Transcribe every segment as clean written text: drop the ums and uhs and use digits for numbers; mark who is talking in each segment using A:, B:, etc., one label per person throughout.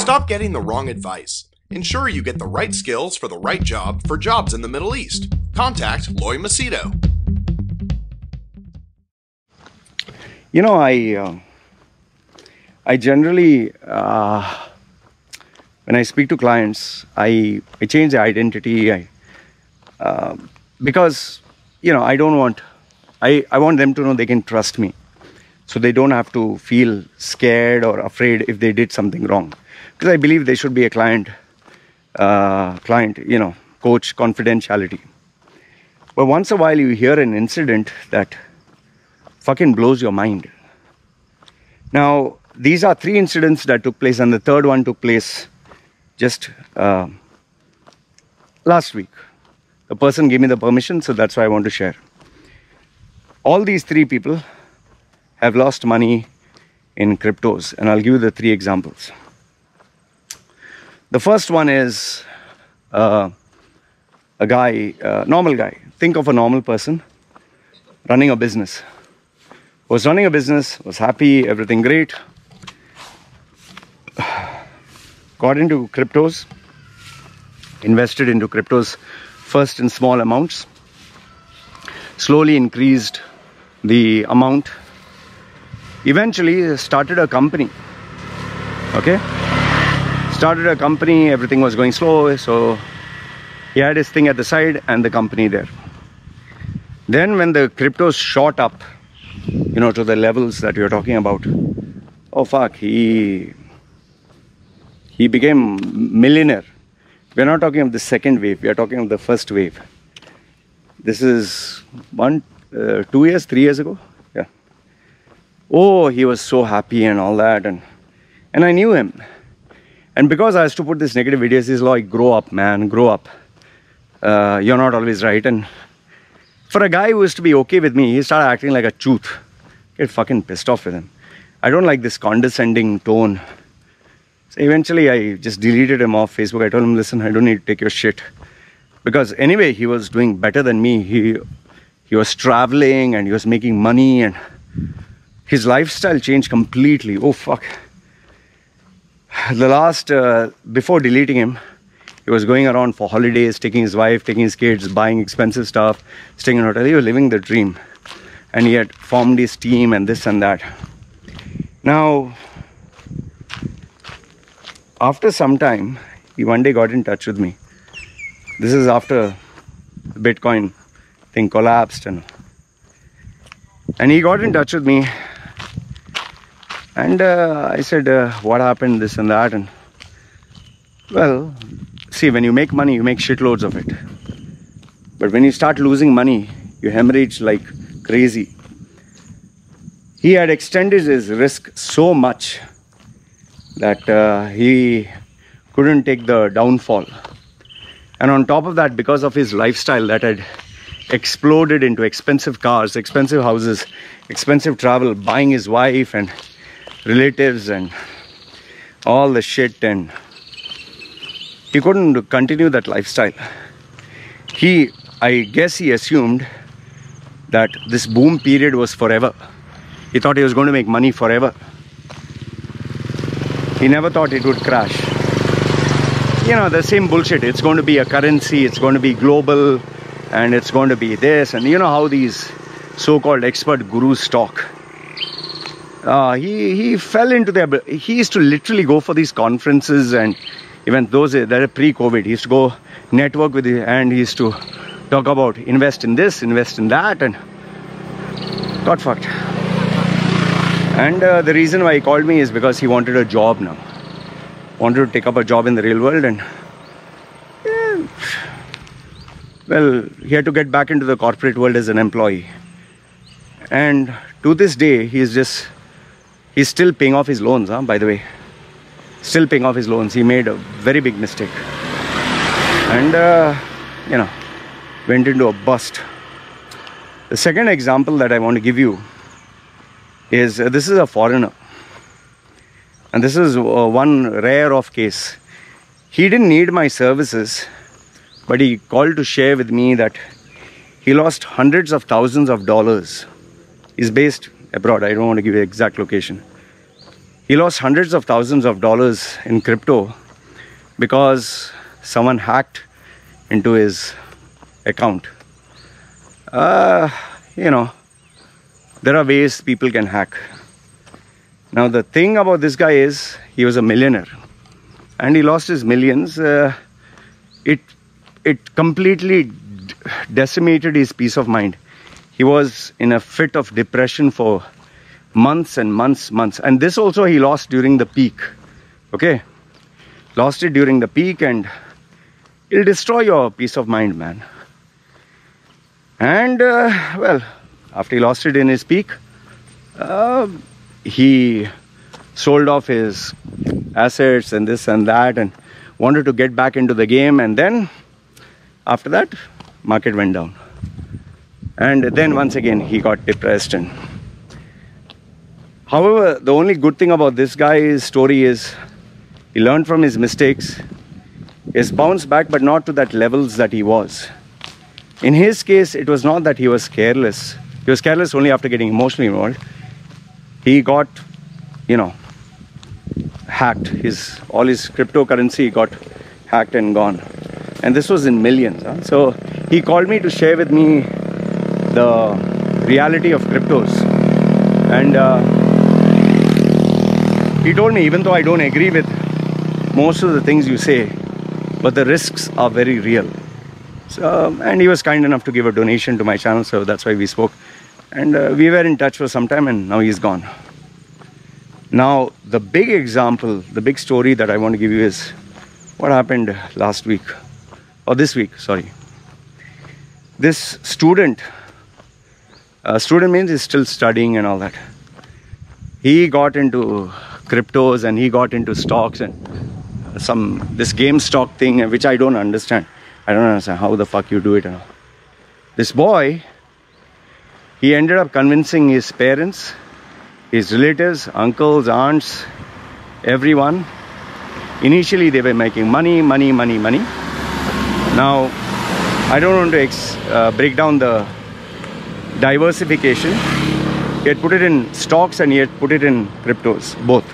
A: Stop getting the wrong advice. Ensure you get the right skills for the right job for jobs in the Middle East. Contact Loy Macedo.
B: You know, I generally, when I speak to clients, I change the identity. Because, you know, I want them to know they can trust me. So they don't have to feel scared or afraid if they did something wrong. Because I believe they should be a client, you know, coach confidentiality. But once in a while you hear an incident that fucking blows your mind. Now, these are 3 incidents that took place, and the third one took place just last week. The person gave me the permission, so that's why I want to share. All these 3 people have lost money in cryptos, and I'll give you the 3 examples. The first one is a guy, normal guy. Think of a normal person running a business. Was running a business, was happy, everything great. Got into cryptos, invested into cryptos first in small amounts, slowly increased the amount, eventually started a company. Okay? Started a company, everything was going slow, so he had his thing at the side and the company there. Then when the cryptos shot up, you know, to the levels that you're talking about, oh fuck, he became millionaire. We're not talking of the second wave, we are talking of the first wave. This is 2 years, 3 years ago. Yeah. Oh, he was so happy and all that, and I knew him. And because I used to put this negative videos, he's like, grow up, man, grow up. You're not always right. And for a guy who used to be okay with me, he started acting like a chooth. Get fucking pissed off with him. I don't like this condescending tone. So eventually I just deleted him off Facebook. I told him, listen, I don't need to take your shit. Because anyway, he was doing better than me. He was traveling and he was making money, and his lifestyle changed completely. Oh fuck. The last, before deleting him, he was going around for holidays, taking his wife, taking his kids, buying expensive stuff, staying in a hotel. He was living the dream. And he had formed his team and this and that. Now, after some time, he one day got in touch with me. This is after the Bitcoin thing collapsed. And he got in touch with me. And I said, what happened, this and that. And well, see, when you make money, you make shitloads of it. But when you start losing money, you hemorrhage like crazy. He had extended his risk so much that he couldn't take the downfall. And on top of that, because of his lifestyle that had exploded into expensive cars, expensive houses, expensive travel, buying his wife and relatives and all the shit, and he couldn't continue that lifestyle. I guess he assumed that this boom period was forever. He thought he was going to make money forever. He never thought it would crash. You know, the same bullshit. It's going to be a currency, it's going to be global, and it's going to be this. And you know how these so-called expert gurus talk. He fell into their... He used to literally go for these conferences, and even those that are pre-COVID, he used to go network with it, and he used to talk about invest in this, invest in that, and got fucked. And the reason why he called me is because he wanted a job now. Wanted to take up a job in the real world, and yeah, well, he had to get back into the corporate world as an employee. And to this day, he's still paying off his loans, by the way. Still paying off his loans. He made a very big mistake. And, you know, went into a bust. The second example that I want to give you is, this is a foreigner. And this is one rare of case. He didn't need my services, but he called to share with me that he lost hundreds of thousands of dollars. He's based abroad. I don't want to give you the exact location. He lost hundreds of thousands of dollars in crypto because someone hacked into his account. You know, there are ways people can hack. Now the thing about this guy is he was a millionaire and he lost his millions. It completely decimated his peace of mind. He was in a fit of depression for months and months. And this also he lost during the peak. Okay? Lost it during the peak, and it'll destroy your peace of mind, man. And, well, after he lost it in his peak, he sold off his assets and this and that and wanted to get back into the game. And then, after that, market went down. And then once again, he got depressed. And however, the only good thing about this guy's story is he learned from his mistakes. He's bounced back, but not to that levels that he was. In his case, it was not that he was careless. He was careless only after getting emotionally involved. He got, you know, hacked. All his cryptocurrency got hacked and gone. And this was in millions. Huh? So he called me to share with me the reality of cryptos. And he told me, even though I don't agree with most of the things you say, but the risks are very real. So, and he was kind enough to give a donation to my channel, so that's why we spoke. And we were in touch for some time, and now he's gone. Now, the big example, the big story that I want to give you is what happened last week, or this week, sorry. This student means he's still studying and all that. He got into cryptos and he got into stocks and this game stock thing, which I don't understand. I don't understand how the fuck you do it. This boy, he ended up convincing his parents, his relatives, uncles, aunts, everyone. Initially, they were making money. Now, I don't want to break down the diversification. He had put it in stocks and he had put it in cryptos, both.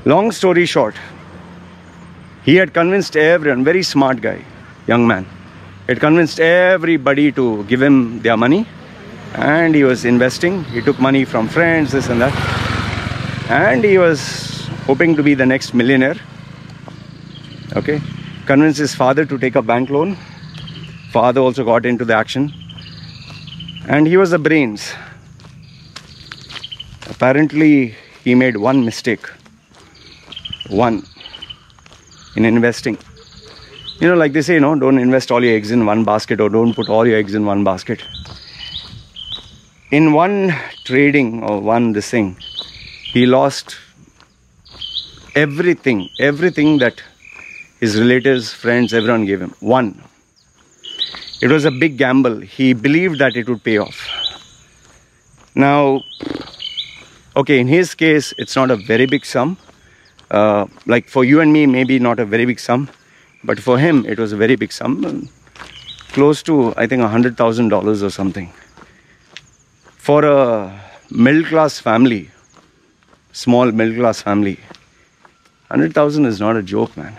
B: Long story short, he had convinced everyone, very smart guy, young man. He had convinced everybody to give him their money, and he was investing. He took money from friends, this and that. And he was hoping to be the next millionaire. Okay. Convinced his father to take a bank loan. Father also got into the action. And he was the brains. Apparently, he made one mistake. One. In investing. You know, like they say, you know, don't invest all your eggs in one basket, or don't put all your eggs in one basket. In one trading or one this thing, he lost everything that his relatives, friends, everyone gave him. One. It was a big gamble. He believed that it would pay off. Now, okay, in his case, it's not a very big sum. Like for you and me, maybe not a very big sum. But for him, it was a very big sum. Close to, I think, $100,000 or something. For a middle-class family, small middle-class family, 100,000 is not a joke, man.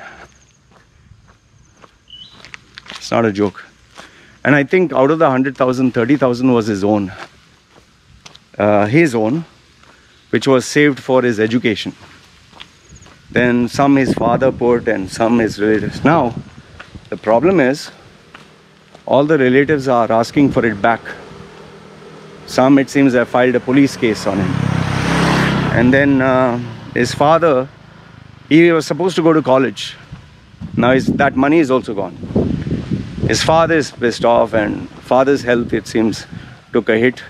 B: It's not a joke. And I think out of the 100,000, 30,000 was his own. Which was saved for his education. Then some his father put and some his relatives. Now, the problem is, all the relatives are asking for it back. Some, it seems, have filed a police case on him. And then his father, he was supposed to go to college. Now that money is also gone. His father is pissed off, and father's health, it seems, took a hit.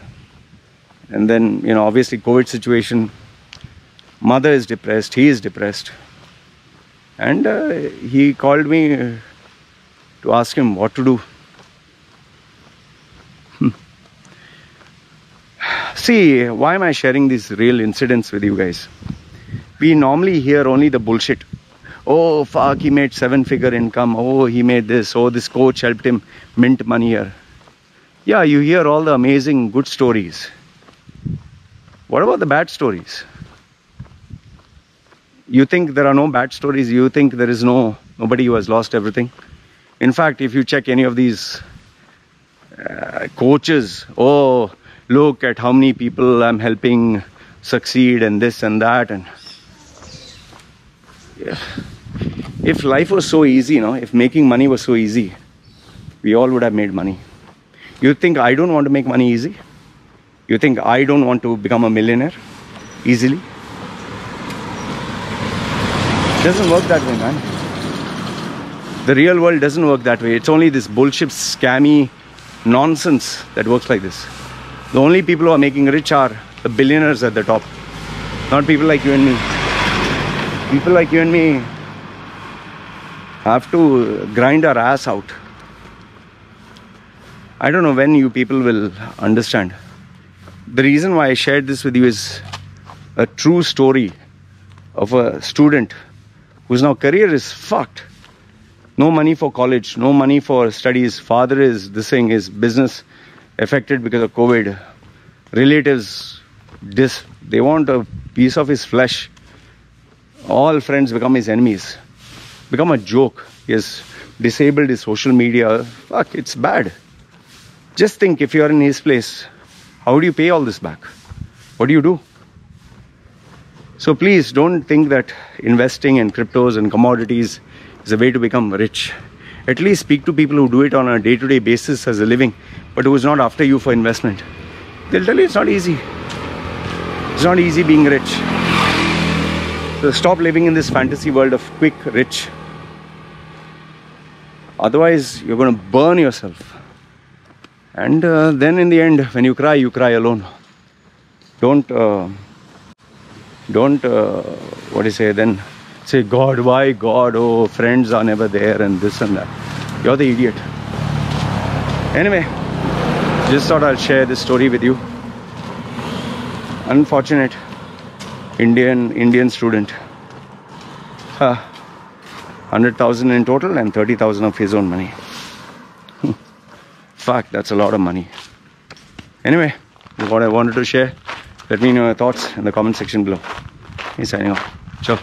B: And then, you know, obviously COVID situation. Mother is depressed, he is depressed. And he called me to ask him what to do. See, why am I sharing these real incidents with you guys? We normally hear only the bullshit. Oh, fuck, he made 7-figure income. Oh, he made this. Oh, this coach helped him mint money here. Yeah, you hear all the amazing good stories. What about the bad stories? You think there are no bad stories. You think there is nobody who has lost everything. In fact, if you check any of these coaches, oh, look at how many people I'm helping succeed and this and that. And yeah. If life was so easy, if making money was so easy, we all would have made money. You think I don't want to make money easy? You think I don't want to become a millionaire easily? It doesn't work that way, man. The real world doesn't work that way. It's only this bullshit, scammy nonsense that works like this. The only people who are making rich are the billionaires at the top, not people like you and me. People like you and me have to grind our ass out. I don't know when you people will understand. The reason why I shared this with you is a true story of a student whose now career is fucked. No money for college, no money for studies. Father is this thing, his business affected because of COVID. Relatives, they want a piece of his flesh. All friends become his enemies. Become a joke. He has disabled his social media. Fuck, it's bad. Just think, if you are in his place, how do you pay all this back? What do you do? So please don't think that investing in cryptos and commodities is a way to become rich. At least speak to people who do it on a day-to-day basis as a living, but who is not after you for investment. They'll tell you it's not easy. It's not easy being rich. So stop living in this fantasy world of quick rich. Otherwise, you're going to burn yourself. And then in the end, when you cry alone. Don't, what do you say, then say, God, why God? Oh, friends are never there and this and that. You're the idiot. Anyway, just thought I'll share this story with you. Unfortunate Indian student. 100,000 in total and 30,000 of his own money. Fuck, that's a lot of money. Anyway, this is what I wanted to share. Let me know your thoughts in the comment section below. He's signing off. Ciao.